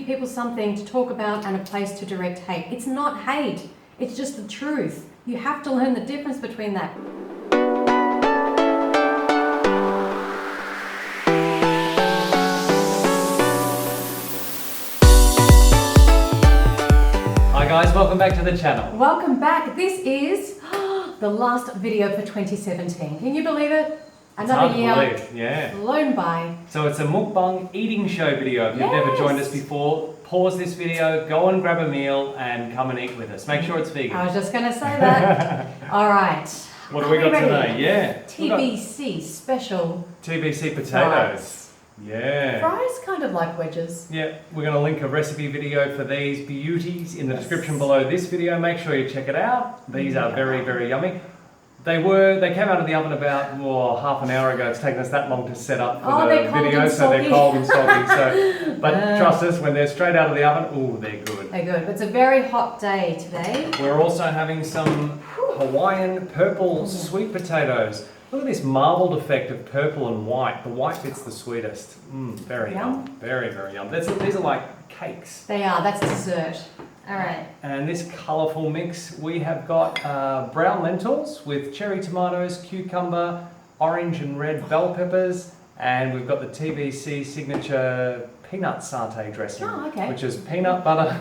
give people something to talk about and a place to direct hate. It's not hate, it's just the truth. You have to learn the difference between that. Hi guys, welcome back to the channel. Welcome back. This is the last video for 2017. Can you believe it? Another year flown by. So it's a mukbang eating show video. If you've never joined us before, pause this video, go and grab a meal and come and eat with us. Make sure it's vegan. I was just going to say that. All right. What do we got today? Yeah. TBC special. TBC potatoes. Fries. Yeah. Fries kind of like wedges. Yeah, we're going to link a recipe video for these beauties in the description below this video. Make sure you check it out. These are very, very yummy. They came out of the oven about half an hour ago. It's taken us that long to set up for the video, so they're cold and soggy. So, but trust us, when they're straight out of the oven, ooh, they're good. They're good. It's a very hot day today. We're also having some Hawaiian purple sweet potatoes. Look at this marbled effect of purple and white. The white bit's the sweetest. Very yum. Very, very yum. These are like cakes. They are. That's dessert. All right. And this colourful mix, we have got brown lentils with cherry tomatoes, cucumber, orange and red bell peppers, and we've got the TBC signature peanut satay dressing, which is peanut butter,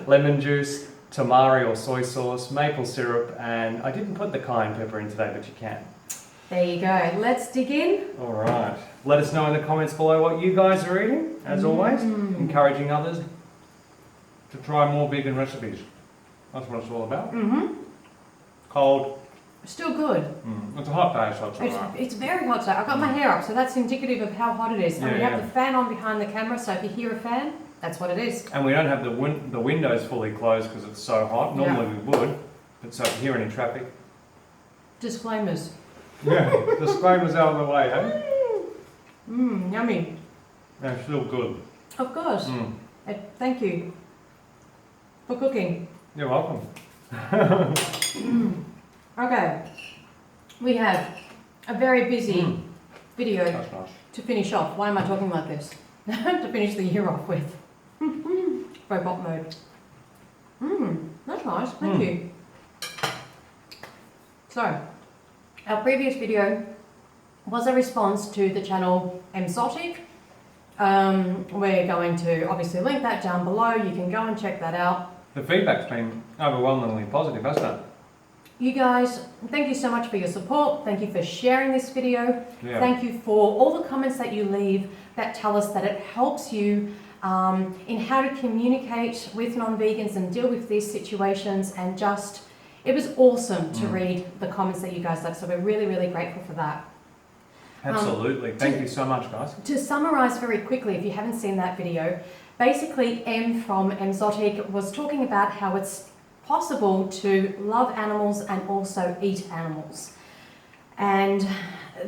lemon juice, tamari or soy sauce, maple syrup, and I didn't put the cayenne pepper in today, but you can. There you go. Let's dig in. All right. Let us know in the comments below what you guys are eating, as always, encouraging others to try more vegan recipes. That's what it's all about. Cold. Still good. It's a hot day, so it's all right. It's very hot today. I've got my hair up, so that's indicative of how hot it is. And we have the fan on behind the camera, so if you hear a fan, that's what it is. And we don't have the windows fully closed because it's so hot. Normally we would, but so if you hear any traffic. Disclaimers. Yeah, disclaimers out of the way, eh? Yummy. They're still good. Of course. Thank you for cooking. You're welcome. Okay, we have a very busy video to finish off. Why am I talking like this? To finish the year off with. Robot mode. That's nice, thank you. So, our previous video was a response to the channel Emzotic. We're going to obviously link that down below. You can go and check that out. The feedback's been overwhelmingly positive, hasn't it? You guys, thank you so much for your support. Thank you for sharing this video. Thank you for all the comments that you leave that tell us that it helps you in how to communicate with non-vegans and deal with these situations, and just, it was awesome to read the comments that you guys left. So we're really, really grateful for that. Absolutely. Thank you so much, guys. To summarize very quickly, if you haven't seen that video, basically Em from Emzotic was talking about how it's possible to love animals and also eat animals. And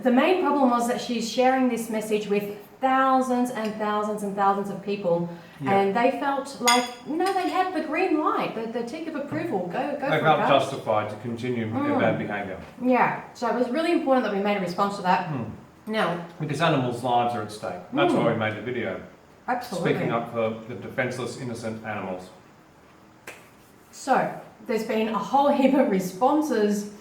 the main problem was that she's sharing this message with thousands and thousands and thousands of people, and they felt like, they had the green light, the tick of approval, go for it. They felt justified to continue with their bad behaviour. Yeah, so it was really important that we made a response to that. Now, because animals' lives are at stake. That's why we made the video. Absolutely. Speaking up for the defenceless, innocent animals. So, there's been a whole heap of responses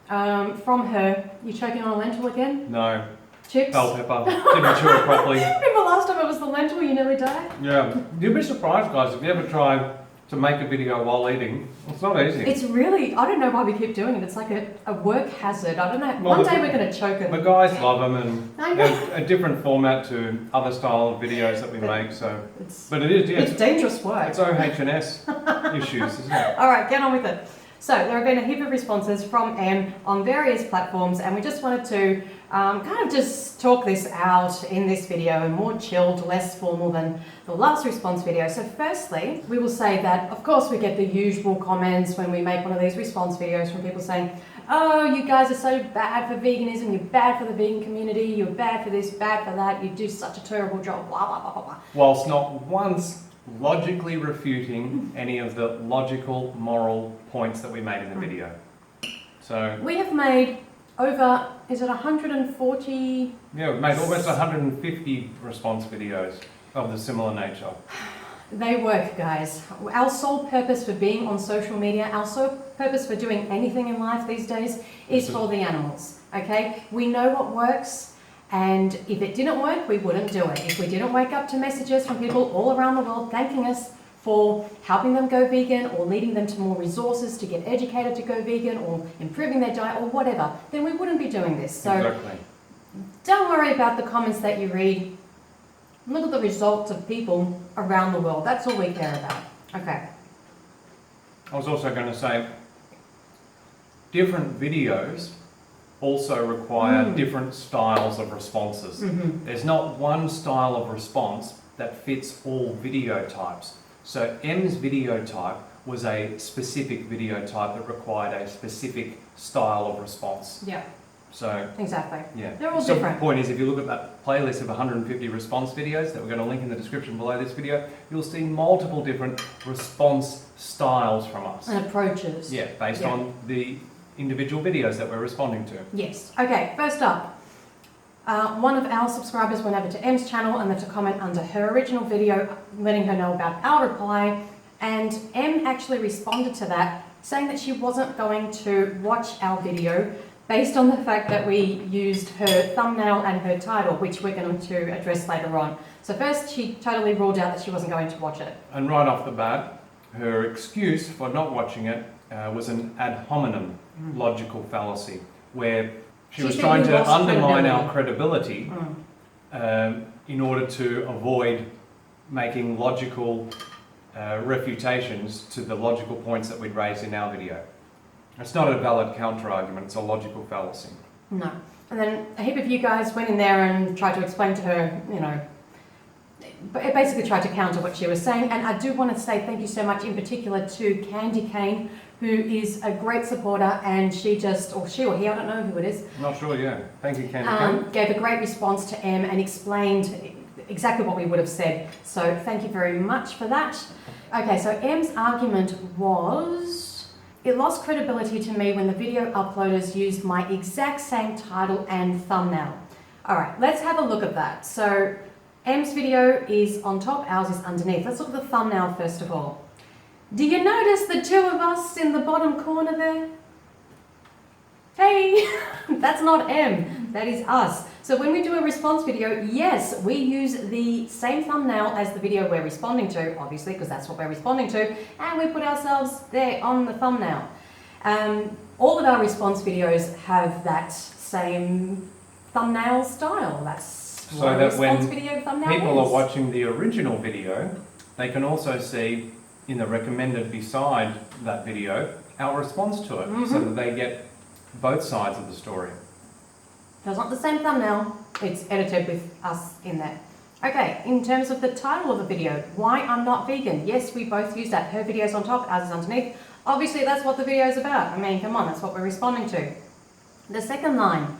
from her. You choking on a lentil again? No. Chips? Bell pepper. Didn't chew it properly. Remember last time it was the lentil, you nearly died? Yeah. You'd be surprised, guys, if you ever try to make a video while eating. It's not easy. It's really, I don't know why we keep doing it. It's like a work hazard. I don't know. One day we're going to choke it. The guys love them, and there's a different format to other style of videos that we make. So, but it is, it's dangerous work. It's OH&S issues, isn't it? All right, get on with it. So there have been a heap of responses from Em on various platforms, and we just wanted to kind of just talk this out in this video, and more chilled, less formal than the last response video. So firstly, we will say that, of course, we get the usual comments when we make one of these response videos from people saying, oh, you guys are so bad for veganism, you're bad for the vegan community, you're bad for this, bad for that, you do such a terrible job, blah, blah, blah, blah, blah. Whilst not once logically refuting any of the logical, moral points that we made in the video. So we have made over, is it 140? Yeah, we've made almost 150 response videos of the similar nature. They work, guys. Our sole purpose for being on social media, our sole purpose for doing anything in life these days is for the animals, okay? We know what works, and if it didn't work, we wouldn't do it. If we didn't wake up to messages from people all around the world thanking us for helping them go vegan or leading them to more resources to get educated to go vegan or improving their diet or whatever, then we wouldn't be doing this. So Exactly. don't worry about the comments that you read. Look at the results of people around the world. That's all we care about. Okay. I was also going to say, different videos also require different styles of responses. There's not one style of response that fits all video types. So M's video type was a specific video type that required a specific style of response. Yeah. So exactly. Yeah. They're all so different. The point is, if you look at that playlist of 150 response videos that we're going to link in the description below this video, you'll see multiple different response styles from us. And approaches. Yeah, based on the individual videos that we're responding to. Yes. Okay, first up, one of our subscribers went over to M's channel and left a comment under her original video letting her know about our reply, and M actually responded to that saying that she wasn't going to watch our video based on the fact that we used her thumbnail and her title, which we're going to address later on. So first, she totally ruled out that she wasn't going to watch it. And right off the bat, her excuse for not watching it was an ad hominem logical fallacy, where she was trying to undermine our credibility in order to avoid making logical refutations to the logical points that we'd raised in our video. It's not a valid counter-argument, it's a logical fallacy. No. And then a heap of you guys went in there and tried to explain to her, you know, it basically tried to counter what she was saying. And I do want to say thank you so much in particular to Candy Cane, who is a great supporter, and she just, or she or he, I don't know who it is. I'm not sure, yeah. Thank you, Candy Cane. Gave a great response to M and explained exactly what we would have said. So thank you very much for that. Okay, so M's argument was, it lost credibility to me when the video uploaders used my exact same title and thumbnail. All right, let's have a look at that. So M's video is on top, ours is underneath. Let's look at the thumbnail first of all. Do you notice the two of us in the bottom corner there? Hey, that's not M, that is us. So when we do a response video, yes, we use the same thumbnail as the video we're responding to, obviously, because that's what we're responding to, and we put ourselves there on the thumbnail. All of our response videos have that same thumbnail style. That's So what a that response when video thumbnail people is. are watching the original video, they can also see in the recommended beside that video our response to it, so that they get both sides of the story. So it's not the same thumbnail, it's edited with us in there. Okay, in terms of the title of the video, why I'm not vegan. Yes, we both use that. Her video's on top, ours is underneath. Obviously, that's what the video's about. I mean, come on, that's what we're responding to. The second line,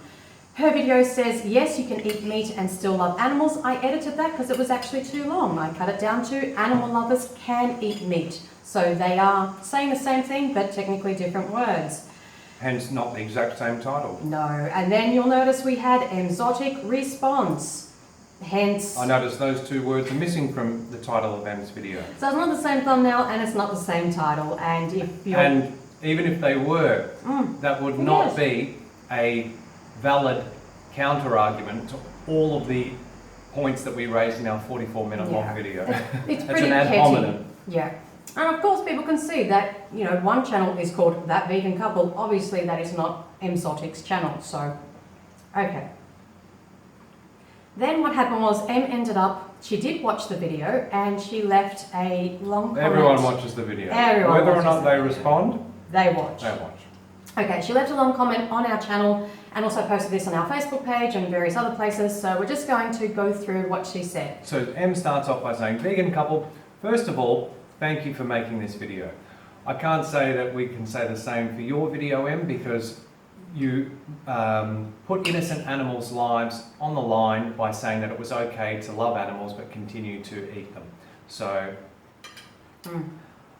her video says, yes, you can eat meat and still love animals. I edited that because it was actually too long. I cut it down to animal lovers can eat meat. So they are saying the same thing, but technically different words. Hence, not the exact same title. No, and then you'll notice we had Emzotic response. Hence, I noticed those two words are missing from the title of M's video. so it's not the same thumbnail and it's not the same title. And if you're... And even if they were, that would not be a valid counter-argument to all of the points that we raised in our 44-minute long video. It's pretty an ad petty. hominem. Yeah. And of course people can see that, you know, one channel is called That Vegan Couple. Obviously that is not Emzotic's channel, so, okay. Then what happened was M ended up, she did watch the video and she left a long comment. Everyone watches the video. Everyone Whether or watches not the they video. respond, They watch. they watch. Okay, she left a long comment on our channel and also posted this on our Facebook page and various other places. So we're just going to go through what she said. So M starts off by saying, vegan couple, first of all, thank you for making this video. I can't say that we can say the same for your video, M, because you put innocent animals' lives on the line by saying that it was okay to love animals but continue to eat them. So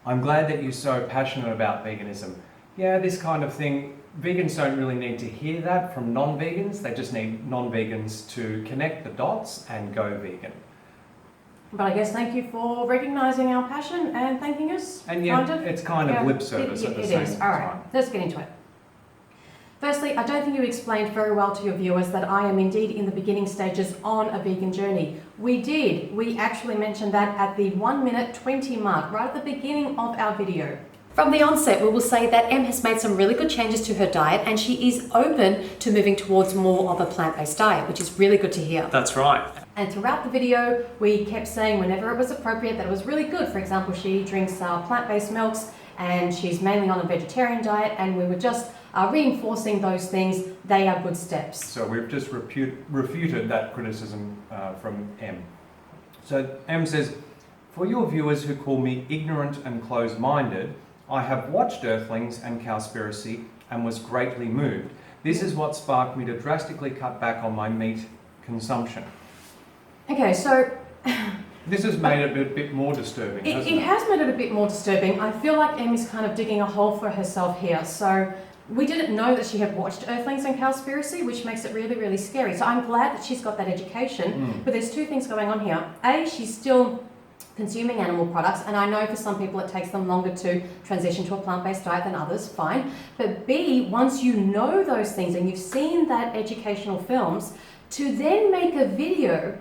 I'm glad that you're so passionate about veganism. Yeah, this kind of thing, vegans don't really need to hear that from non-vegans. They just need non-vegans to connect the dots and go vegan. But I guess thank you for recognising our passion and thanking us. And yeah, it's kind of lip service at the same time. All right, let's get into it. Firstly, I don't think you explained very well to your viewers that I am indeed in the beginning stages on a vegan journey. We did. We actually mentioned that at the 1 minute 20 mark, right at the beginning of our video. From the onset, we will say that Em has made some really good changes to her diet and she is open to moving towards more of a plant-based diet, which is really good to hear. That's right. And throughout the video, we kept saying whenever it was appropriate that it was really good. For example, she drinks plant-based milks and she's mainly on a vegetarian diet, and we were just reinforcing those things. They are good steps. So we've just refuted that criticism from Em. So Em says, for your viewers who call me ignorant and closed-minded, I have watched Earthlings and Cowspiracy and was greatly moved. This is what sparked me to drastically cut back on my meat consumption. Okay, so this has made it a bit more disturbing, hasn't it? It has made it a bit more disturbing. I feel like Em is kind of digging a hole for herself here. So we didn't know that she had watched Earthlings and Cowspiracy, which makes it really, really scary. So I'm glad that she's got that education, but there's two things going on here. A, she's still consuming animal products, and I know for some people it takes them longer to transition to a plant-based diet than others, fine. But B, once you know those things and you've seen that educational films, to then make a video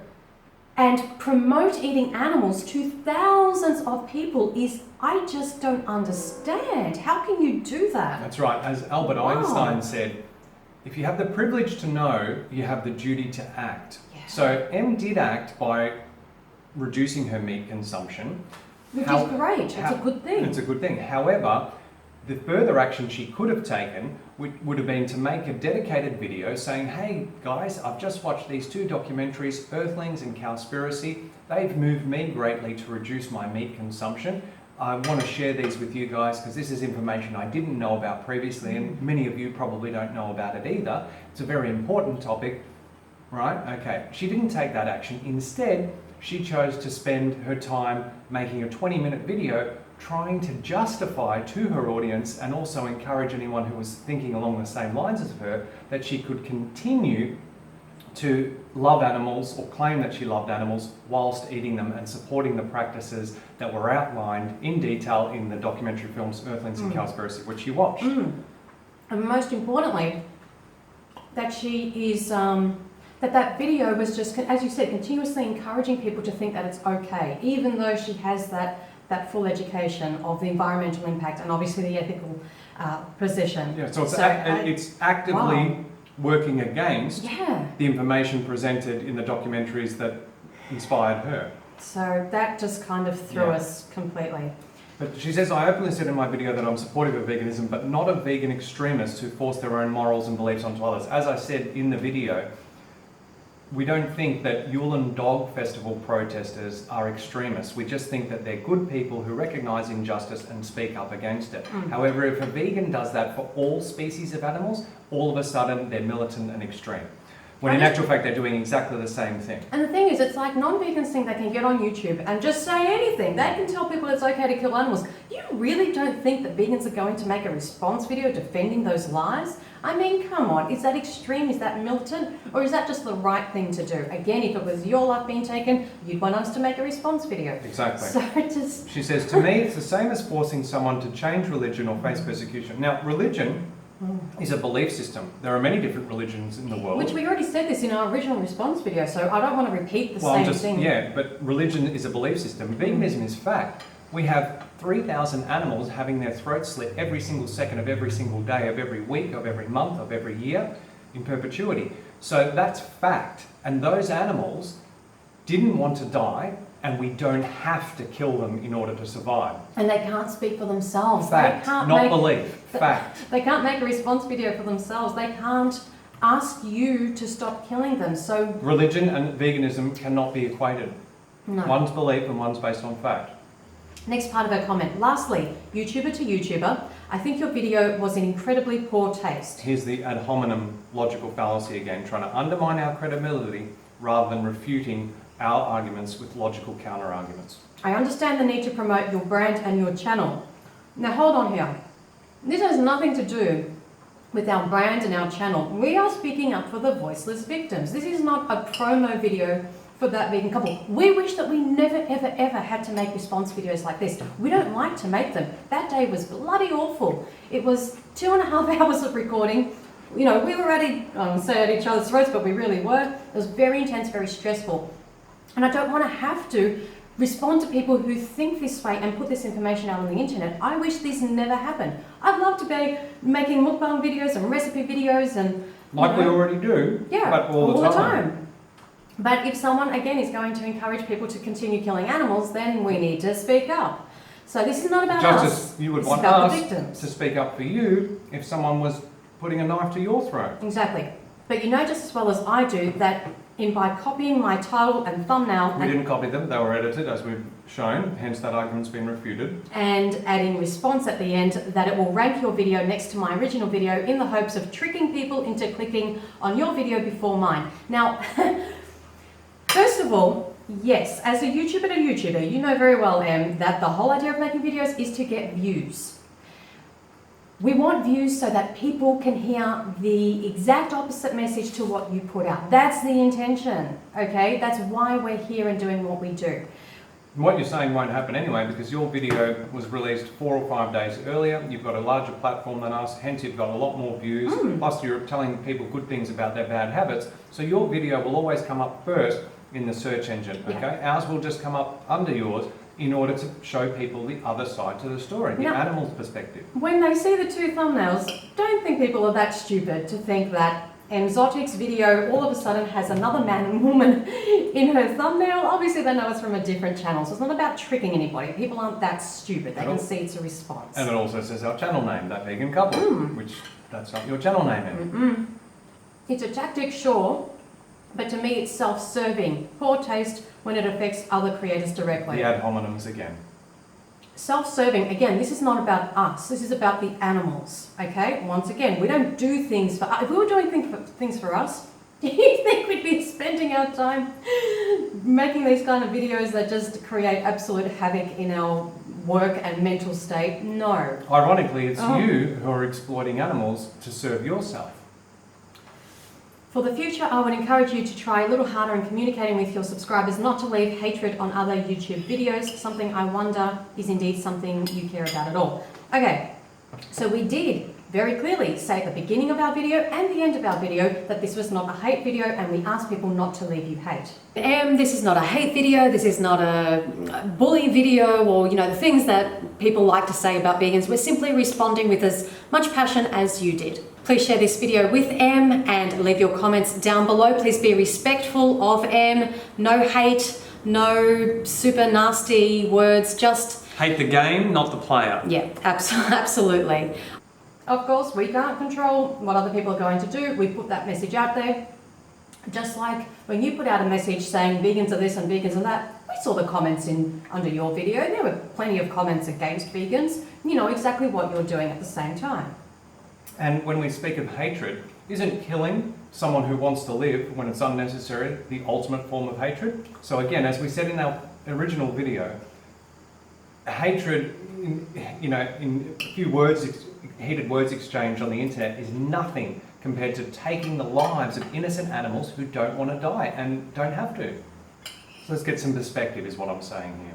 and promote eating animals to thousands of people is, I just don't understand. How can you do that? That's right. As Albert Einstein said, if you have the privilege to know, you have the duty to act. Yeah. So Em did act by reducing her meat consumption. Which is great. It's a good thing. It's a good thing. However, the further action she could have taken would have been to make a dedicated video saying, hey guys, I've just watched these two documentaries, Earthlings and Cowspiracy. They've moved me greatly to reduce my meat consumption. I want to share these with you guys because this is information I didn't know about previously, and many of you probably don't know about it either. It's a very important topic, right? Okay, she didn't take that action. Instead, she chose to spend her time making a 20-minute video trying to justify to her audience and also encourage anyone who was thinking along the same lines as her that she could continue to love animals or claim that she loved animals whilst eating them and supporting the practices that were outlined in detail in the documentary films Earthlings and Cowspiracy, which you watched. And most importantly, that she is, that video was just, as you said, continuously encouraging people to think that it's okay, even though she has that full education of the environmental impact and obviously the ethical position. Yeah, so it's actively working against the information presented in the documentaries that inspired her. So that just kind of threw us completely. But she says, I openly said in my video that I'm supportive of veganism, but not of vegan extremists who force their own morals and beliefs onto others. As I said in the video, we don't think that Yule and Dog Festival protesters are extremists. We just think that they're good people who recognise injustice and speak up against it. However, if a vegan does that for all species of animals, all of a sudden they're militant and extreme. When in actual fact, they're doing exactly the same thing. And the thing is, it's like non-vegans think they can get on YouTube and just say anything. They can tell people it's okay to kill animals. You really don't think that vegans are going to make a response video defending those lies? I mean, come on, is that extreme, is that militant, or is that just the right thing to do? Again, if it was your life being taken, you'd want us to make a response video. Exactly. So it just... She says, to me, it's the same as forcing someone to change religion or face persecution. Now, religion is a belief system. There are many different religions in the world. Which we already said this in our original response video, so I don't want to repeat the same thing. Yeah, but religion is a belief system. Veganism is fact. We have 3,000 animals having their throats slit every single second of every single day of every week, of every month, of every year, in perpetuity. So that's fact. And those animals didn't want to die, and we don't have to kill them in order to survive. And they can't speak for themselves. Fact, not belief. Fact. They can't make a response video for themselves. They can't ask you to stop killing them. So religion and veganism cannot be equated. No. One's belief and one's based on fact. Next part of her comment. Lastly, YouTuber to YouTuber, I think your video was in incredibly poor taste. Here's the ad hominem logical fallacy again, trying to undermine our credibility rather than refuting our arguments with logical counter-arguments. I understand the need to promote your brand and your channel. Now hold on here. This has nothing to do with our brand and our channel. We are speaking up for the voiceless victims. This is not a promo video for that vegan couple. We wish that we never, ever, ever had to make response videos like this. We don't like to make them. That day was bloody awful. It was 2.5 hours of recording. You know, we were ready, I don't say at each other's throats, but we really were. It was very intense, very stressful. And I don't want to have to respond to people who think this way and put this information out on the internet. I wish this never happened. I'd love to be making mukbang videos and recipe videos and... Like we already do, yeah, but all the time. But if someone, again, is going to encourage people to continue killing animals, then we need to speak up. So this is not about us. Just as you would want us to speak up for you if someone was putting a knife to your throat. Exactly. But you know just as well as I do that by copying my title and thumbnail... We didn't copy them, they were edited as we've shown, hence that argument's been refuted. And adding response at the end, that it will rank your video next to my original video in the hopes of tricking people into clicking on your video before mine. Now, first of all, yes, as a YouTuber, you know very well, Em, that the whole idea of making videos is to get views. We want views so that people can hear the exact opposite message to what you put out. That's the intention, okay? That's why we're here and doing what we do. What you're saying won't happen anyway because your video was released 4 or 5 days earlier. You've got a larger platform than us, hence you've got a lot more views. Plus you're telling people good things about their bad habits. So your video will always come up first in the search engine, okay? Yeah. Ours will just come up under yours in order to show people the other side to the story, the animal's perspective. When they see the 2 thumbnails, don't think people are that stupid to think that Emzotic's video all of a sudden has another man and woman in her thumbnail. Obviously they know it's from a different channel, so it's not about tricking anybody. People aren't that stupid, they can see it's a response. And it also says our channel name, That Vegan Couple, which that's not your channel name, Em. It's a tactic, sure, but to me it's self-serving. Poor taste when it affects other creators directly. The ad hominems again. Self-serving, again, this is not about us, this is about the animals, okay? Once again, we don't do things for... If we were doing things for us, do you think we'd be spending our time making these kind of videos that just create absolute havoc in our work and mental state? No. Ironically, it's you who are exploiting animals to serve yourself. For the future, I would encourage you to try a little harder in communicating with your subscribers, not to leave hatred on other YouTube videos, something I wonder is indeed something you care about at all. Okay, so we did very clearly say at the beginning of our video and the end of our video that this was not a hate video and we asked people not to leave you hate. This is not a hate video, this is not a bully video or, you know, the things that people like to say about vegans. We're simply responding with as much passion as you did. Please share this video with Em and leave your comments down below. Please be respectful of Em. No hate, no super nasty words, just... Hate the game, not the player. Yeah, absolutely. Of course, we can't control what other people are going to do. We put that message out there. Just like when you put out a message saying vegans are this and vegans are that, we saw the comments under your video. There were plenty of comments against vegans. You know exactly what you're doing at the same time. And when we speak of hatred, isn't killing someone who wants to live when it's unnecessary the ultimate form of hatred? So again, as we said in our original video, hatred, in a few words, heated words exchange on the internet is nothing compared to taking the lives of innocent animals who don't want to die and don't have to. So let's get some perspective is what I'm saying here.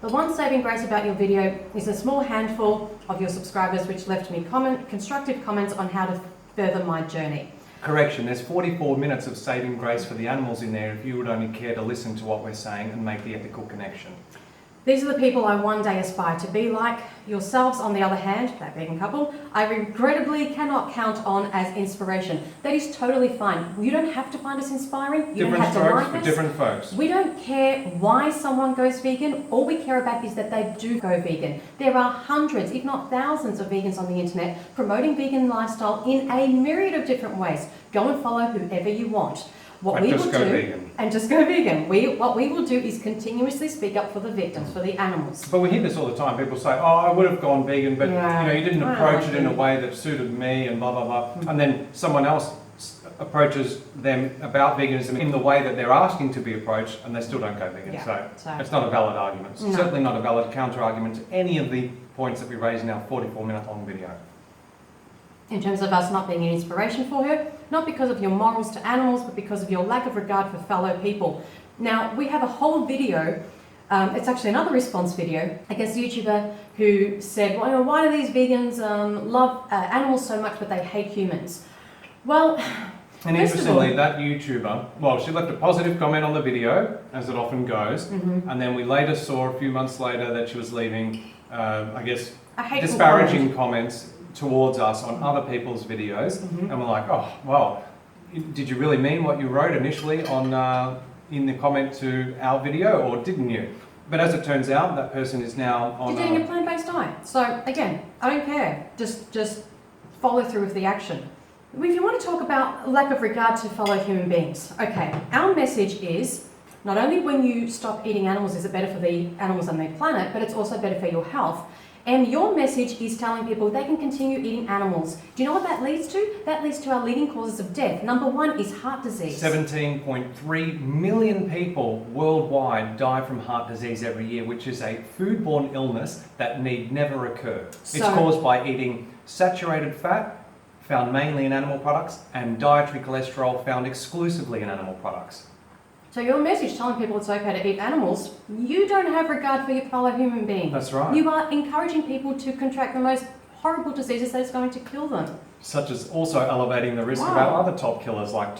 The one saving grace about your video is a small handful of your subscribers which left me constructive comments on how to further my journey. Correction, there's 44 minutes of saving grace for the animals in there if you would only care to listen to what we're saying and make the ethical connection. These are the people I one day aspire to be like. Yourselves, on the other hand, that vegan couple, I regrettably cannot count on as inspiration. That is totally fine. You don't have to find us inspiring. You don't have to like us. Different folks. We don't care why someone goes vegan. All we care about is that they do go vegan. There are hundreds, if not thousands, of vegans on the internet promoting vegan lifestyle in a myriad of different ways. Go and follow whoever you want. What we will do, and just go vegan. What we will do is continuously speak up for the victims, for the animals. But we hear this all the time. People say, "Oh, I would have gone vegan, but you didn't approach it in a way that suited me," and blah blah blah. And then someone else approaches them about veganism in the way that they're asking to be approached, and they still don't go vegan. So it's not a valid argument. It's certainly not a valid counter argument to any of the points that we raised in our 44-minute long video. In terms of us not being an inspiration for her, not because of your morals to animals, but because of your lack of regard for fellow people. Now, we have a whole video, it's actually another response video against a YouTuber who said, well, why do these vegans love animals so much but they hate humans? Well, and interestingly, that YouTuber, well, she left a positive comment on the video, as it often goes, and then we later saw a few months later that she was leaving, I guess, disparaging comments towards us on other people's videos, and we're like, oh, well, did you really mean what you wrote initially on in the comment to our video, or didn't you? But as it turns out, that person is now on You're doing a plant-based diet. So again, I don't care. Just follow through with the action. If you want to talk about lack of regard to fellow human beings, okay, our message is not only when you stop eating animals is it better for the animals and the planet, but it's also better for your health. And your message is telling people they can continue eating animals. Do you know what that leads to? That leads to our leading causes of death. Number one is heart disease. 17.3 million people worldwide die from heart disease every year, which is a foodborne illness that need never occur. It's caused by eating saturated fat, found mainly in animal products, and dietary cholesterol found exclusively in animal products. So your message telling people it's okay to eat animals, you don't have regard for your fellow human being. That's right. You are encouraging people to contract the most horrible diseases that is going to kill them. Such as also elevating the risk of our other top killers like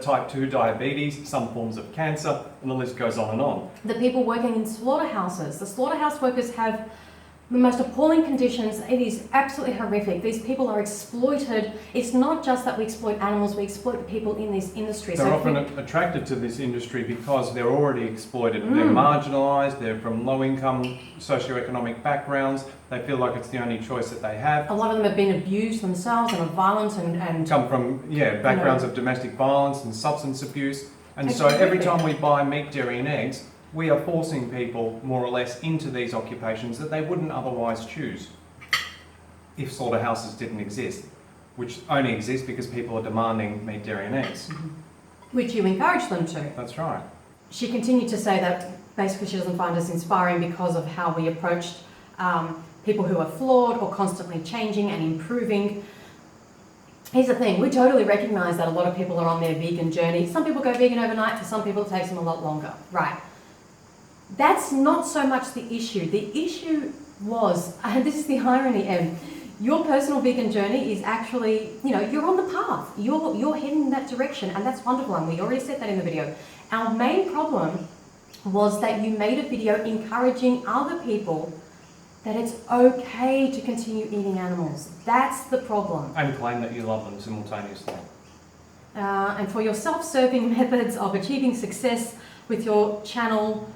type 2 diabetes, some forms of cancer, and the list goes on and on. The people working in slaughterhouses, the slaughterhouse workers have the most appalling conditions. It is absolutely horrific. These people are exploited. It's not just that we exploit animals, we exploit the people in this industry. They're often attracted to this industry because they're already exploited. They're marginalised, they're from low-income socioeconomic backgrounds. They feel like it's the only choice that they have. A lot of them have been abused themselves and are violent and come from backgrounds of domestic violence and substance abuse. And so every time we buy meat, dairy and eggs, we are forcing people more or less into these occupations that they wouldn't otherwise choose if slaughterhouses didn't exist, which only exist because people are demanding meat, dairy and eggs. Which you encourage them to. That's right. She continued to say that basically she doesn't find us inspiring because of how we approached people who are flawed or constantly changing and improving. Here's the thing, we totally recognise that a lot of people are on their vegan journey. Some people go vegan overnight, for some people it takes them a lot longer. Right. That's not so much the issue. The issue was, and this is the irony, Em, your personal vegan journey is actually, you're on the path. You're heading in that direction, and that's wonderful, and we already said that in the video. Our main problem was that you made a video encouraging other people that it's okay to continue eating animals. That's the problem. And claim that you love them simultaneously. And for your self-serving methods of achieving success with your channel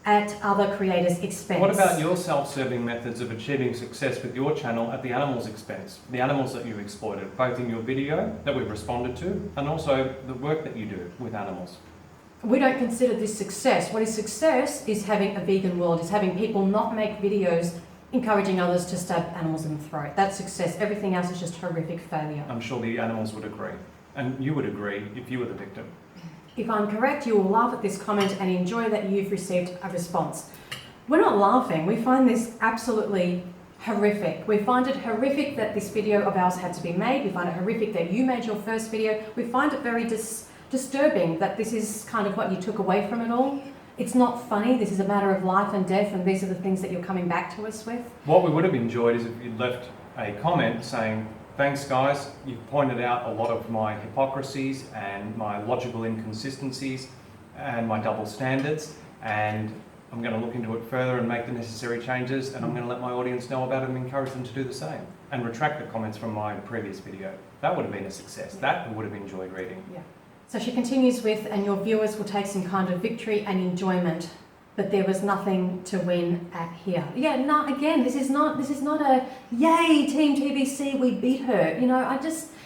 at other creators' expense. What about your self-serving methods of achieving success with your channel at the animals' expense? The animals that you exploited, both in your video that we've responded to, and also the work that you do with animals. We don't consider this success. What is success is having a vegan world, is having people not make videos encouraging others to stab animals in the throat. That's success. Everything else is just horrific failure. I'm sure the animals would agree. And you would agree if you were the victim. If I'm correct, you will laugh at this comment and enjoy that you've received a response. We're not laughing. We find this absolutely horrific. We find it horrific that this video of ours had to be made. We find it horrific that you made your first video. We find it very disturbing that this is kind of what you took away from it all. It's not funny. This is a matter of life and death, and these are the things that you're coming back to us with. What we would have enjoyed is if you'd left a comment saying, thanks guys, you've pointed out a lot of my hypocrisies and my logical inconsistencies and my double standards, and I'm going to look into it further and make the necessary changes, and I'm going to let my audience know about it and encourage them to do the same, and retract the comments from my previous video. That would have been a success. That I would have enjoyed reading. Yeah. So she continues with, and your viewers will take some kind of victory and enjoyment, but there was nothing to win at here. Yeah, no, again, this is not a, yay, Team TVC, we beat her.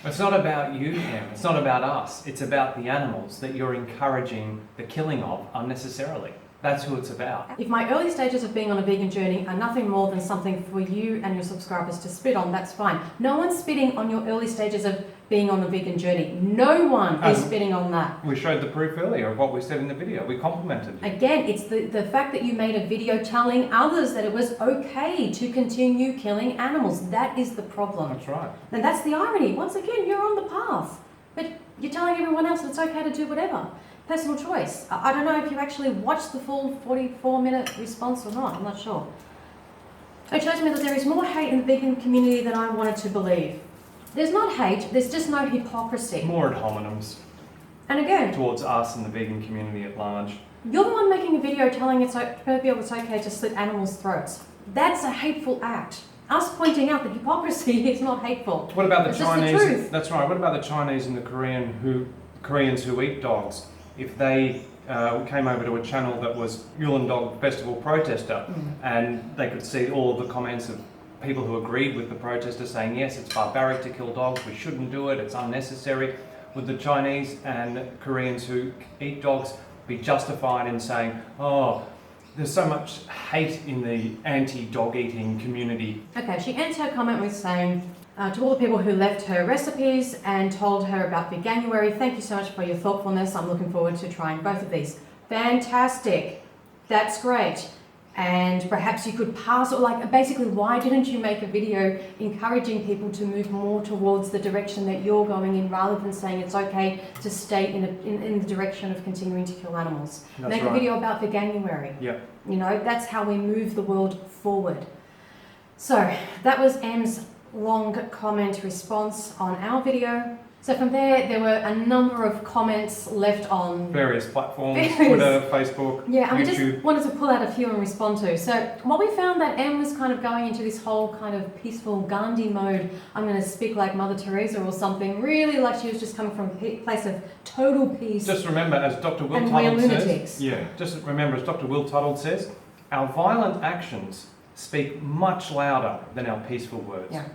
It's not about you, Em. It's not about us. It's about the animals that you're encouraging the killing of unnecessarily. That's who it's about. If my early stages of being on a vegan journey are nothing more than something for you and your subscribers to spit on, that's fine. No one's spitting on your early stages of being on the vegan journey. No one is spitting on that. We showed the proof earlier of what we said in the video. We complimented you. Again, it's the fact that you made a video telling others that it was okay to continue killing animals. That is the problem. That's right. And that's the irony. Once again, you're on the path, but you're telling everyone else it's okay to do whatever. personal choice. I don't know if you actually watched the full 44-minute response or not. I'm not sure. It shows me that there is more hate in the vegan community than I wanted to believe. There's not hate, there's just no hypocrisy. More ad hominems. And again, towards us and the vegan community at large. You're the one making a video telling it's okay to slit animals' throats. That's a hateful act. Us pointing out that hypocrisy is not hateful. What about the it's Chinese? Just the truth. That's right. What about the Chinese and the Koreans who eat dogs? If they came over to a channel that was Yule Dog Festival protester, and they could see all of the comments of people who agreed with the protester saying, yes, it's barbaric to kill dogs, we shouldn't do it, it's unnecessary. Would the Chinese and Koreans who eat dogs be justified in saying, oh, there's so much hate in the anti-dog eating community? Okay, she ends her comment with saying, to all the people who left her recipes and told her about Veganuary, thank you so much for your thoughtfulness. I'm looking forward to trying both of these. Fantastic. That's great. And perhaps you could pass, or like, basically, why didn't you make a video encouraging people to move more towards the direction that you're going in, rather than saying it's okay to stay in the direction of continuing to kill animals? That's Make right. a video about Veganuary. Yeah. You know, that's how we move the world forward. So that was Em's long comment response on our video. So from there were a number of comments left on various platforms, Twitter, Facebook, yeah, and YouTube. we just wanted to pull out a few and respond to. So what we found that Em was kind of going into this whole kind of peaceful Gandhi mode, I'm going to speak like Mother Teresa or something, really like she was just coming from a place of total peace. Just remember, as Dr. Will and we're Tuttle lunatics. says, just remember, as Dr. Will Tuttle says, our violent actions speak much louder than our peaceful words. Yeah.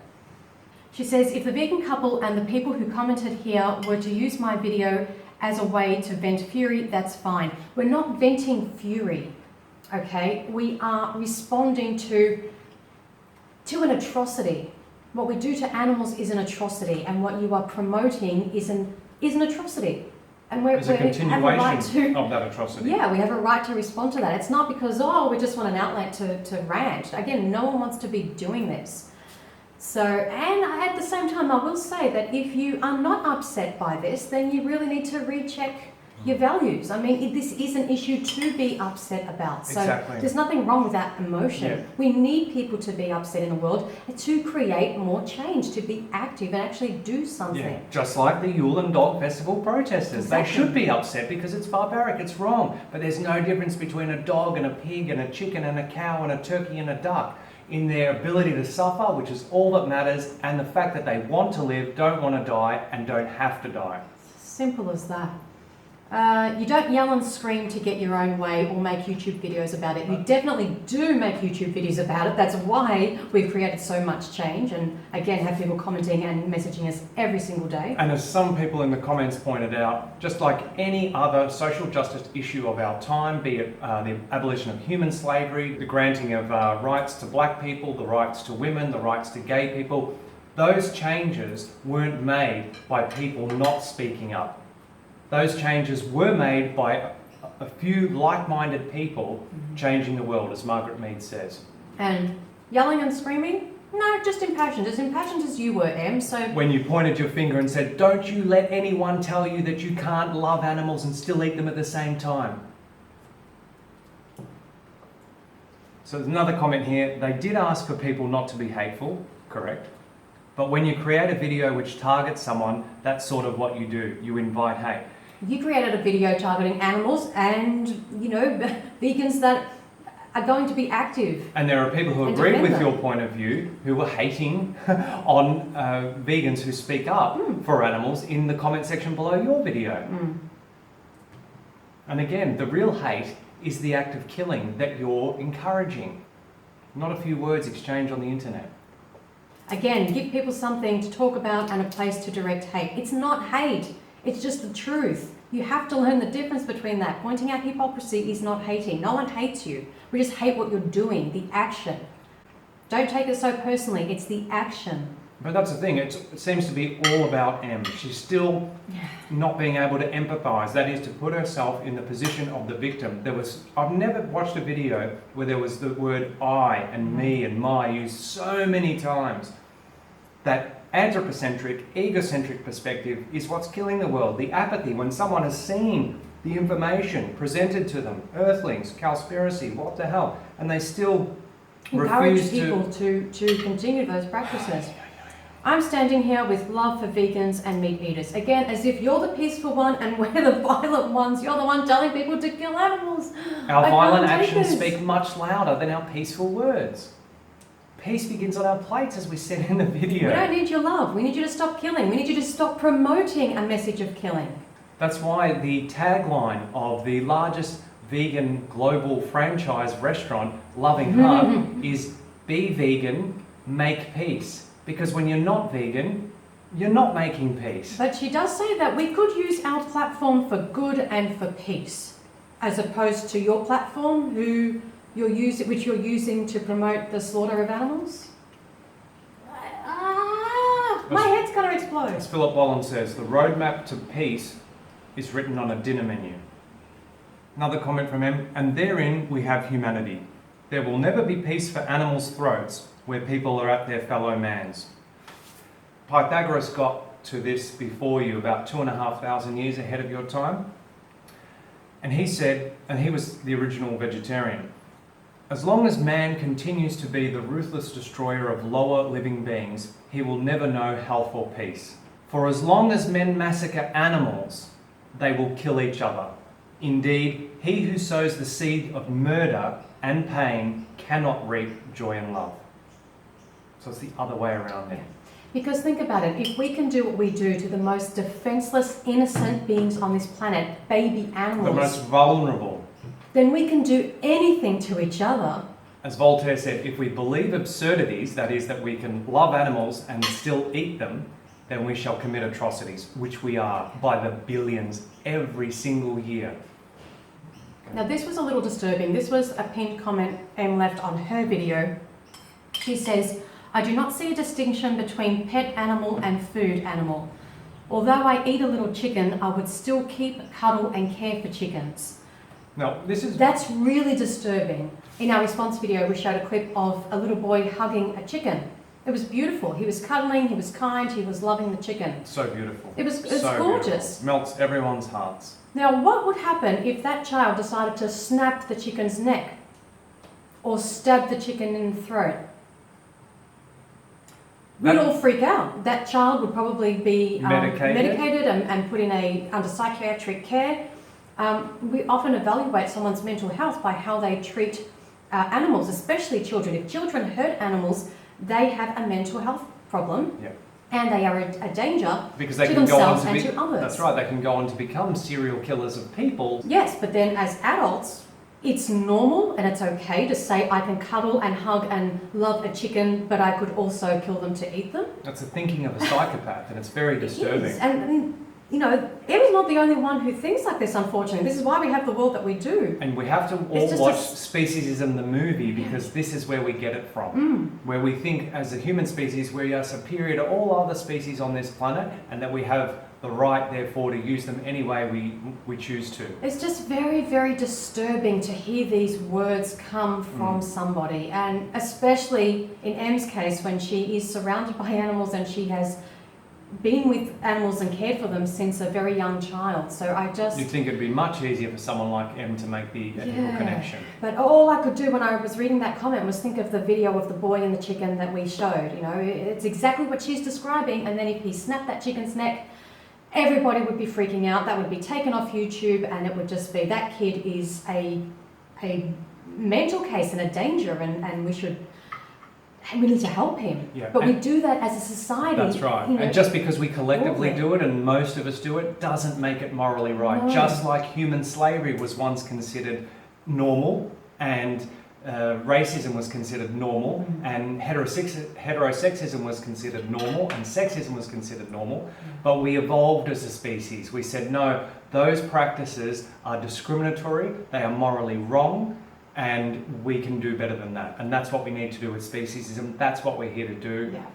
She says, if the vegan couple and the people who commented here were to use my video as a way to vent fury, that's fine. We're not venting fury, okay? We are responding to an atrocity. What we do to animals is an atrocity, and what you are promoting is an atrocity. And It's a continuation have a right of that atrocity. Yeah, we have a right to respond to that. It's not because, we just want an outlet to rant. Again, no one wants to be doing this. So, and at the same time, I will say that if you are not upset by this, then you really need to recheck your values. I mean, this is an issue to be upset about. So Exactly. There's nothing wrong with that emotion. Yeah. We need people to be upset in the world to create more change, to be active and actually do something. Yeah, just like the Yule and Dog Festival protesters. Exactly. They should be upset because it's barbaric, it's wrong. But there's no difference between a dog and a pig and a chicken and a cow and a turkey and a duck in their ability to suffer, which is all that matters, and the fact that they want to live, don't want to die, and don't have to die. Simple as that. You don't yell and scream to get your own way or make YouTube videos about it. You definitely do make YouTube videos about it. That's why we've created so much change, and again have people commenting and messaging us every single day. And as some people in the comments pointed out, just like any other social justice issue of our time, be it the abolition of human slavery, the granting of rights to black people, the rights to women, the rights to gay people, those changes weren't made by people not speaking up. Those changes were made by a few like-minded people changing the world, as Margaret Mead says. And yelling and screaming? No, just impassioned. As impassioned as you were, Em, so... When you pointed your finger and said, don't you let anyone tell you that you can't love animals and still eat them at the same time. So there's another comment here. They did ask for people not to be hateful, correct? But when you create a video which targets someone, that's sort of what you do. You invite hate. You created a video targeting animals and, vegans that are going to be active. And there are people who And agreed with defend your point of view who were hating on vegans who speak up for animals in the comment section below your video. And again, the real hate is the act of killing that you're encouraging, not a few words exchanged on the internet. Again, give people something to talk about and a place to direct hate. It's not hate, it's just the truth. You have to learn the difference between that. Pointing out hypocrisy is not hating. No one hates you. We just hate what you're doing, the action. Don't take it so personally, it's the action. But that's the thing, it seems to be all about Em. She's still not being able to empathise, that is to put herself in the position of the victim. I've never watched a video where there was the word I and me and my used so many times. That anthropocentric, egocentric perspective is what's killing the world. The apathy, when someone has seen the information presented to them, Earthlings, Cowspiracy, what the hell, and they still encourage refuse people to continue those practices. I'm standing here with love for vegans and meat eaters. Again, as if you're the peaceful one and we're the violent ones. You're the one telling people to kill animals. Our violent actions speak much louder than our peaceful words. Peace begins on our plates, as we said in the video. We don't need your love. We need you to stop killing. We need you to stop promoting a message of killing. That's why the tagline of the largest vegan global franchise restaurant, Loving Heart, is be vegan, make peace. Because when you're not vegan, you're not making peace. But she does say that we could use our platform for good and for peace, as opposed to your platform, which you're using to promote the slaughter of animals. My head's gonna explode. As Philip Wallen says, the roadmap to peace is written on a dinner menu. Another comment from him, and therein we have humanity. There will never be peace for animals' throats where people are at their fellow mans. Pythagoras got to this before you, about 2,500 years ahead of your time. And he said, and he was the original vegetarian, as long as man continues to be the ruthless destroyer of lower living beings, he will never know health or peace. For as long as men massacre animals, they will kill each other. Indeed, he who sows the seed of murder and pain cannot reap joy and love. So it's the other way around there. Because think about it, if we can do what we do to the most defenseless, innocent beings on this planet, baby animals, The most vulnerable. then we can do anything to each other. As Voltaire said, if we believe absurdities, that is, that we can love animals and still eat them, then we shall commit atrocities, which we are by the billions every single year. Now this was a little disturbing. This was a pinned comment Em left on her video. She says, I do not see a distinction between pet animal and food animal. Although I eat a little chicken, I would still keep, cuddle and care for chickens. Now, That's really disturbing. In our response video, we showed a clip of a little boy hugging a chicken. It was beautiful. He was cuddling, he was kind, he was loving the chicken. So beautiful. It was so gorgeous. Beautiful. Melts everyone's hearts. Now, what would happen if that child decided to snap the chicken's neck or stab the chicken in the throat? We'd all freak out. That child would probably be medicated and put under psychiatric care. We often evaluate someone's mental health by how they treat animals, especially children. If children hurt animals, they have a mental health problem. Yep. And they are a danger because they to can themselves go on to and to others. That's right, they can go on to become serial killers of people. Yes, but then as adults, it's normal and it's okay to say I can cuddle and hug and love a chicken, but I could also kill them to eat them. That's the thinking of a psychopath, and it's very disturbing. It is. And you know, Em's not the only one who thinks like this, unfortunately. This is why we have the world that we do. And we have to all watch Speciesism the movie, because this is where we get it from. Where we think as a human species we are superior to all other species on this planet, and that we have the right, therefore, to use them any way we choose to. It's just very, very disturbing to hear these words come from somebody, and especially in Em's case, when she is surrounded by animals and she has been with animals and cared for them since a very young child. So You'd think it'd be much easier for someone like Em to make the ethical connection. But all I could do when I was reading that comment was think of the video of the boy and the chicken that we showed. You know, it's exactly what she's describing. And then if he snapped that chicken's neck, everybody would be freaking out. That would be taken off YouTube, and it would just be, that kid is a mental case and a danger, and we need to help him. Yeah. But we do that as a society. That's right. You know, and just because we collectively do it, and most of us do it, doesn't make it morally right. No. Just like human slavery was once considered normal, and racism was considered normal, and heterosexism was considered normal, and sexism was considered normal. But we evolved as a species. We said, no, those practices are discriminatory, they are morally wrong, and we can do better than that. And that's what we need to do with speciesism. That's what we're here to do. Yeah.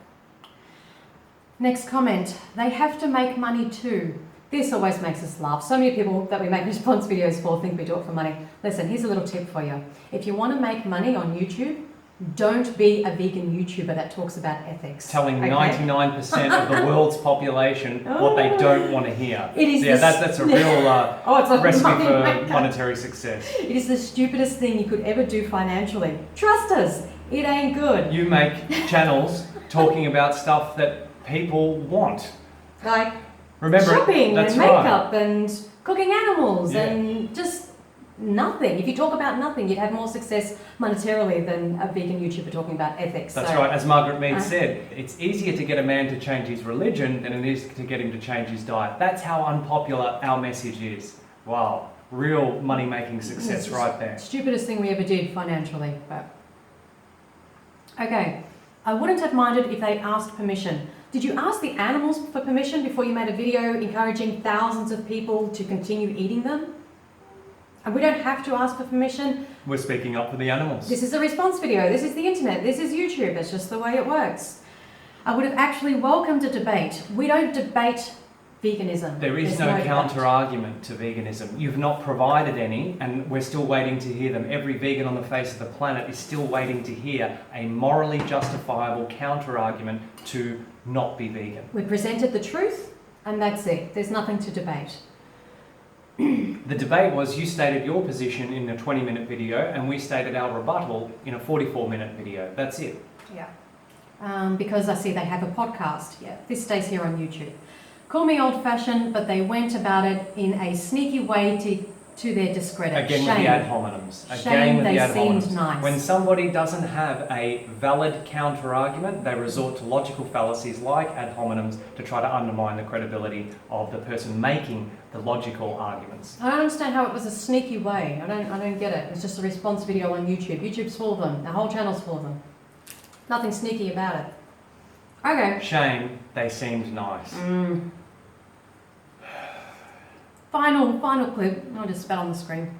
Next comment. They have to make money too. This always makes us laugh. So many people that we make response videos for think we do it for money. Listen, here's a little tip for you. If you want to make money on YouTube, Don't be a vegan YouTuber that talks about ethics. Telling okay? 99% of the world's population what they don't want to hear. It is that's a real it's a recipe money for maker. monetary success. It is the stupidest thing you could ever do financially. Trust us, it ain't good. You make channels talking about stuff that people want. Like Remember, shopping that's and right. makeup and cooking animals Yeah. and just nothing. If you talk about nothing, you'd have more success monetarily than a vegan YouTuber talking about ethics. That's So, right. As Margaret Mead said, it's easier to get a man to change his religion than it is to get him to change his diet. That's how unpopular our message is. Wow. Real money-making success It's right there. Stupidest thing we ever did financially. But okay, I wouldn't have minded if they asked permission. Did you ask the animals for permission before you made a video encouraging thousands of people to continue eating them? And we don't have to ask for permission. We're speaking up for the animals. This is a response video. This is the internet. This is YouTube. It's just the way it works. I would have actually welcomed a debate. We don't debate veganism. There is There's no debate. counter-argument to veganism. You've not provided any, and we're still waiting to hear them. Every vegan on the face of the planet is still waiting to hear a morally justifiable counter-argument to not be vegan. We presented the truth, and that's it. There's nothing to debate. The debate was you stated your position in a 20-minute video, and we stated our rebuttal in a 44-minute video. That's it. Yeah. Because I see they have a podcast. Yeah, this stays here on YouTube. Call me old-fashioned, but they went about it in a sneaky way to their discredit. Again with the ad hominems. Shame, with they the ad seemed hominems. nice. When somebody doesn't have a valid counter-argument, they resort to logical fallacies like ad hominems to try to undermine the credibility of the person making the logical arguments. I don't understand how it was a sneaky way. I don't get it. It's just a response video on YouTube. YouTube's full of them. The whole channel's full of them. Nothing sneaky about it. Okay. Shame, they seemed nice. Final clip. I'll just spat on the screen.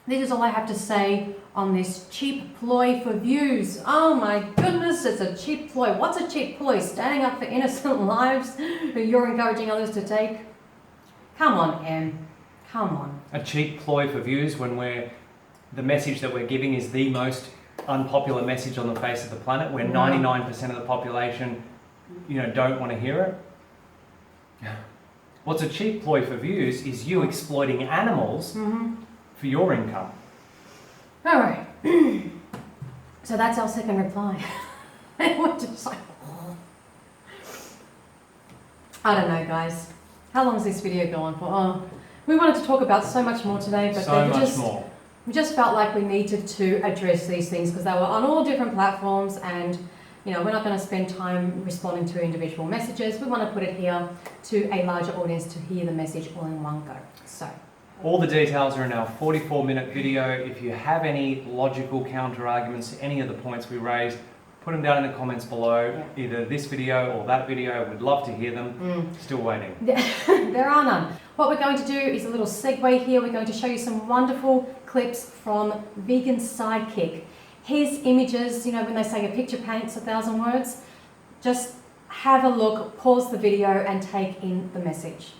This is all I have to say on this cheap ploy for views. Oh my goodness, it's a cheap ploy. What's a cheap ploy? Standing up for innocent lives who you're encouraging others to take? Come on, Em. Come on. A cheap ploy for views when the message that we're giving is the most unpopular message on the face of the planet, where 99% of the population, don't want to hear it. What's a cheap ploy for views is you exploiting animals for your income. All right. So that's our second reply. What did I? I don't know, guys. How long is this video go on for? Oh, we wanted to talk about so much more today, but we just felt like we needed to address these things because they were on all different platforms, and we're not going to spend time responding to individual messages. We want to put it here to a larger audience to hear the message all in one go. So all the details are in our 44-minute video. If you have any logical counter arguments to any of the points we raised, put them down in the comments below, either this video or that video. We'd love to hear them. Still waiting. There are none. What we're going to do is a little segue here. We're going to show you some wonderful clips from Vegan Sidekick. His images, when they say a picture paints 1,000 words, just have a look, pause the video and take in the message.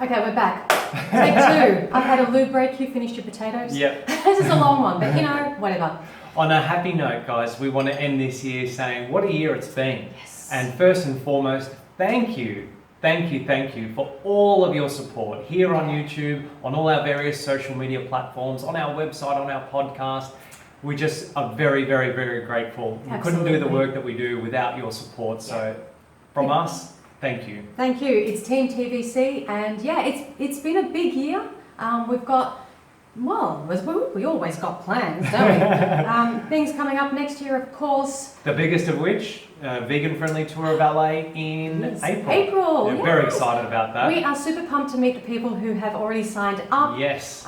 Okay, we're back. Take two. I've had a loo break. You finished your potatoes? Yep. This is a long one, but whatever. On a happy note, guys, we want to end this year saying what a year it's been. Yes. And first and foremost, thank you for all of your support here on YouTube, on all our various social media platforms, on our website, on our podcast. We just are very, very, very grateful. We couldn't do the work that we do without your support. So from us, thank you. Thank you. It's Team TVC, and it's been a big year. We've got, we always got plans, don't we? Things coming up next year, of course. The biggest of which, Vegan-Friendly Tour of L.A. in April. Yes. Very excited about that. We are super pumped to meet the people who have already signed up. Yes.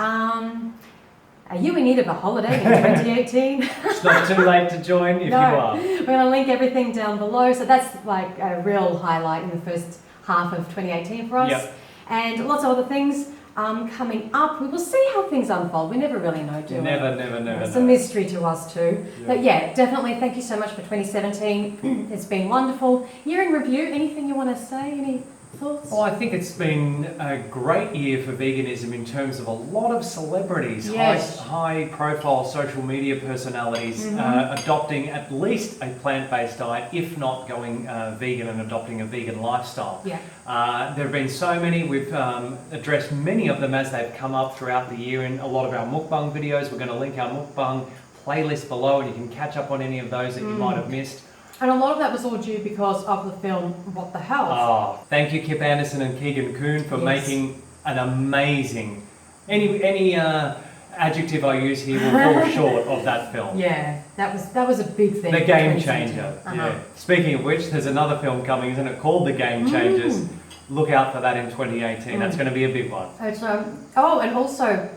Are you in need of a holiday in 2018? It's not too late to join if you are. We're going to link everything down below. So that's like a real highlight in the first half of 2018 for us. Yep. And lots of other things coming up. We will see how things unfold. We never really know, do we? Never. It's a mystery to us too. Yeah. But yeah, definitely thank you so much for 2017. It's been wonderful. Year in review, anything you want to say? Any thoughts? Well, I think it's been a great year for veganism in terms of a lot of celebrities, Yes. high profile social media personalities adopting at least a plant-based diet, if not going vegan and adopting a vegan lifestyle. Yeah. There have been so many. We've addressed many of them as they've come up throughout the year in a lot of our mukbang videos. We're going to link our mukbang playlist below and you can catch up on any of those that you might have missed. And a lot of that was all due because of the film What the Health. Oh, thank you, Kip Anderson and Keegan Kuhn, for making an amazing. Any adjective I use here will fall short of that film. Yeah, that was a big thing. The for Game 2017. Changer. Yeah. Speaking of which, there's another film coming, isn't it, called The Game Changers? Look out for that in 2018. That's going to be a big one. It's, and also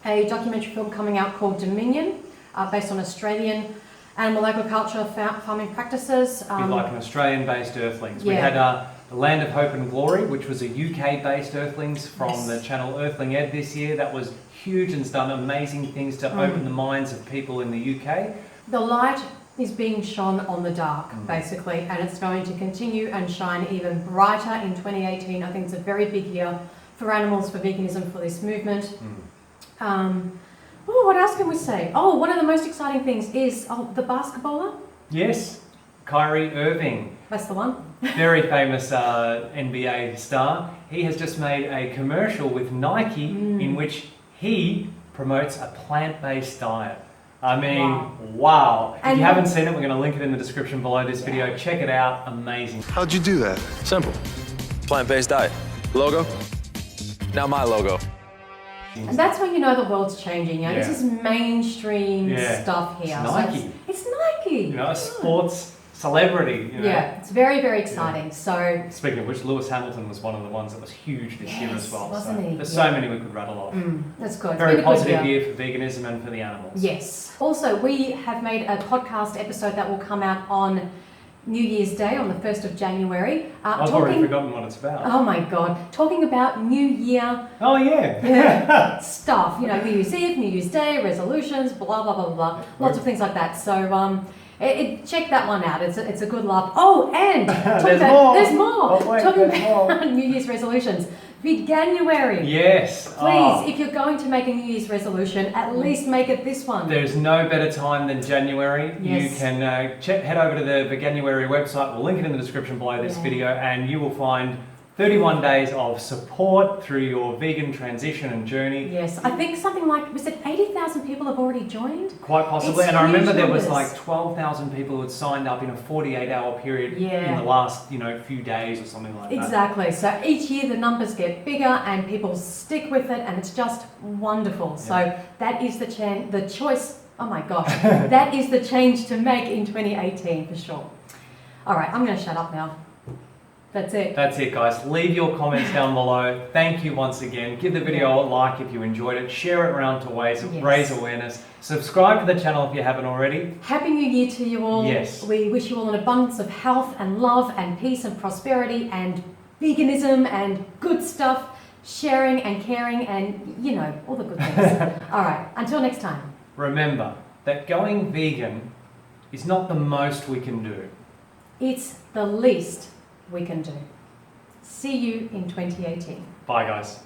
a documentary film coming out called Dominion, based on Australian animal agriculture farming practices. Be like an Australian-based Earthlings. We Yeah. had The Land of Hope and Glory, which was a UK-based Earthlings from the channel Earthling Ed this year. That was huge and has done amazing things to open the minds of people in the UK. The light is being shone on the dark, basically, and it's going to continue and shine even brighter in 2018. I think it's a very big year for animals, for veganism, for this movement. What else can we say? Oh, one of the most exciting things is the basketballer. Yes, Kyrie Irving. That's the one. Very famous NBA star. He has just made a commercial with Nike in which he promotes a plant-based diet. I mean, wow. If And you haven't seen it, we're going to link it in the description below this video. Check it out. Amazing. How'd you do that? Simple. Plant-based diet. Logo? Now my logo. And that's when you know the world's changing. You know? This is mainstream stuff here. It's So Nike. it's Nike. You know, a sports celebrity. You know. Yeah, it's very, very exciting. So Speaking of which, Lewis Hamilton was one of the ones that was huge this year as well. wasn't so he? There's so many we could rattle off. that's good. It's Very been a good positive year for veganism and for the animals. Yes. Also, we have made a podcast episode that will come out on New Year's Day, on the 1st of January. I've already forgotten what it's about. Oh my God. Talking about New Year Oh, yeah. stuff. You know, New Year's Eve, New Year's Day, resolutions, blah, blah, blah, blah. Lots of things like that. So, check that one out. It's a good laugh. Oh, and There's more. there's more. Oh, wait, Talking there's more. about New Year's resolutions. Veganuary. Yes. Please, if you're going to make a New Year's resolution, at least make it this one. There's no better time than January. Yes. You can head over to the Veganuary website. We'll link it in the description below this video, and you will find 31 days of support through your vegan transition and journey. Yes, I think something like, was it 80,000 people have already joined? Quite possibly. It's And I remember huge there was numbers. like 12,000 people who had signed up in a 48-hour period in Yeah. the last, few days or something like that. Exactly. So each year the numbers get bigger and people stick with it, and it's just wonderful. So that is the choice. Oh my gosh, that is the change to make in 2018 for sure. All right, I'm going to shut up now. That's it. That's it, guys. Leave your comments down below. Thank you once again. Give the video a like if you enjoyed it. Share it around to raise awareness. Subscribe to the channel if you haven't already. Happy New Year to you all. Yes. We wish you all an abundance of health and love and peace and prosperity and veganism and good stuff, sharing and caring and, all the good things. All right, until next time. Remember that going vegan is not the most we can do. It's the least we can do. See you in 2018. Bye, guys.